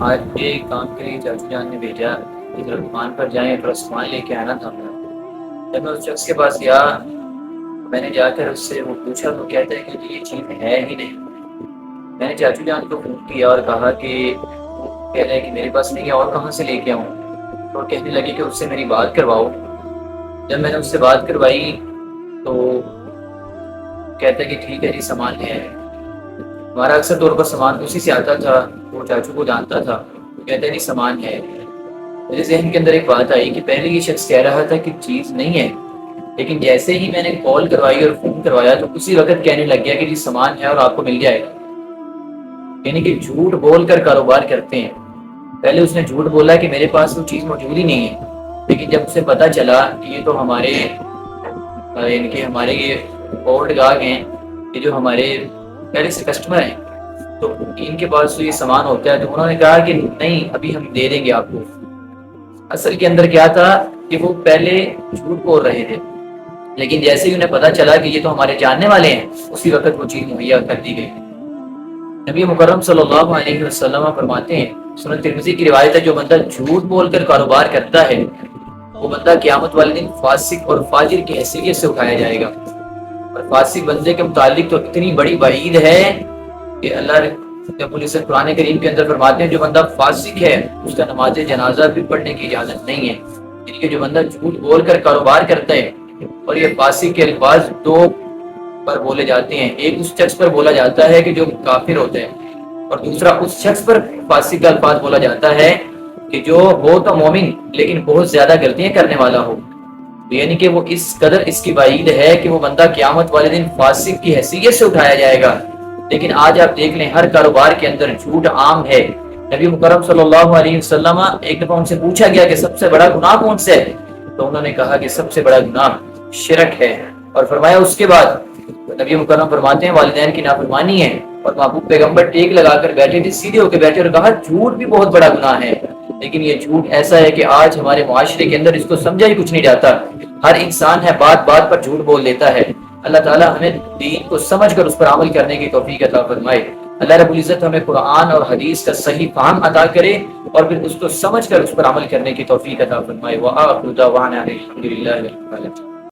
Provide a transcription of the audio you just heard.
آج ایک کام کے لیے چاچو جان نے بھیجا کہ ذرا دکان پر جائیں اور سامان لے کے آنا تھا میرا۔ جب میں اس شخص کے پاس گیا، میں نے جا کر اس سے وہ پوچھا تو کہتا ہے کہ یہ چیز ہے ہی نہیں۔ میں نے چاچو جان کو فون کیا اور کہا کہ وہ کہہ رہے ہیں کہ میرے پاس نہیں ہے اور کہاں سے لے کے آؤں، تو کہنے لگے کہ اس سے میری بات کرواؤ۔ جب میں نے اس سے بات کروائی تو کہتا ہے کہ ٹھیک ہے جی سامان ہے۔ ہمارا اکثر طور پر سامان اسی سے آتا تھا، وہ چاچو کو جانتا تھا، تو کہتا ہے جی سامان ہے۔ میرے ذہن کے اندر ایک بات آئی کہ پہلے یہ شخص کہہ رہا تھا کہ چیز نہیں ہے، لیکن جیسے ہی میں نے کال کروائی اور فون کروایا تو اسی وقت کہنے لگ گیا کہ جی سامان ہے اور آپ کو مل جائے گا۔ یعنی کہ جھوٹ بول کر کاروبار کرتے ہیں۔ پہلے اس نے جھوٹ بولا کہ میرے پاس وہ چیز موجود ہی نہیں ہے، لیکن جب اسے پتا چلا کہ یہ تو ہمارے یعنی کہ ہمارے یہ اولڈ گاہک ہیں، یہ جو ہمارے پہلے سے کسٹمر ہیں، تو ان کے پاس تو یہ سامان ہوتا ہے، تو انہوں نے کہا کہ نہیں ابھی ہم دے دیں گے آپ کو۔ اصل کے اندر کیا تھا کہ وہ پہلے جھوٹ بول رہے تھے، لیکن جیسے ہی انہیں پتا چلا کہ یہ تو ہمارے جاننے والے ہیں، اسی وقت وہ چیز مہیا کر دی گئی۔ نبی مکرم صلی اللہ علیہ وسلم فرماتے ہیں، سنن ترمذی کی روایت ہے، جو بندہ جھوٹ بول کر کاروبار کرتا ہے وہ بندہ قیامت والے دن فاسق اور فاجر کی حیثیت سے اٹھایا جائے گا۔ اور فاسق بندے کے متعلق تو اتنی بڑی وعید ہے کہ اللہ رب العزت قرآن کریم کے اندر فرماتے ہیں جو بندہ فاسق ہے اس کا نماز جنازہ بھی پڑھنے کی اجازت نہیں ہے۔ یعنی کہ جو بندہ جھوٹ بول کر کاروبار کرتا ہے، اور یہ فاسق کے الفاظ دو پر بولے جاتے ہیں، ایک اس شخص پر بولا جاتا ہے کہ جو کافر ہوتا ہے، اور دوسرا اس شخص پر فاسق کا الفاظ بولا جاتا ہے کہ جو ہو تو مومن لیکن بہت زیادہ غلطیاں کرنے والا ہو۔ یعنی کہ وہ اس قدر اس کی وعید ہے کہ وہ بندہ قیامت والے دن فاسق کی حیثیت سے اٹھایا جائے گا۔ لیکن آج آپ دیکھ لیں ہر کاروبار کے اندر جھوٹ عام ہے۔ نبی مکرم صلی اللہ علیہ وسلم ایک دفعہ ان سے پوچھا گیا کہ سب سے بڑا گناہ کون سے ہے، تو انہوں نے کہا کہ سب سے بڑا گناہ شرک ہے، اور فرمایا اس کے بعد نبی مکرم فرماتے ہیں والدین کی نافرمانی ہے، اور محبوب پیغمبر ٹیک لگا کر بیٹھے تھے، سیدھے ہو کے بیٹھے اور کہا جھوٹ بھی بہت بڑا گناہ ہے۔ لیکن یہ جھوٹ ایسا ہے کہ آج ہمارے معاشرے کے اندر اس کو سمجھا ہی کچھ نہیں جاتا، ہر انسان ہے بات بات پر جھوٹ بول دیتا ہے۔ اللہ تعالیٰ ہمیں دین کو سمجھ کر اس پر عمل کرنے کی توفیق عطا فرمائے۔ اللہ رب العزت ہمیں قرآن اور حدیث کا صحیح فہم عطا کرے اور پھر اس کو سمجھ کر اس پر عمل کرنے کی توفیق عطا فرمائے۔ وآخر دعوانا الحمد للہ رب العالمین۔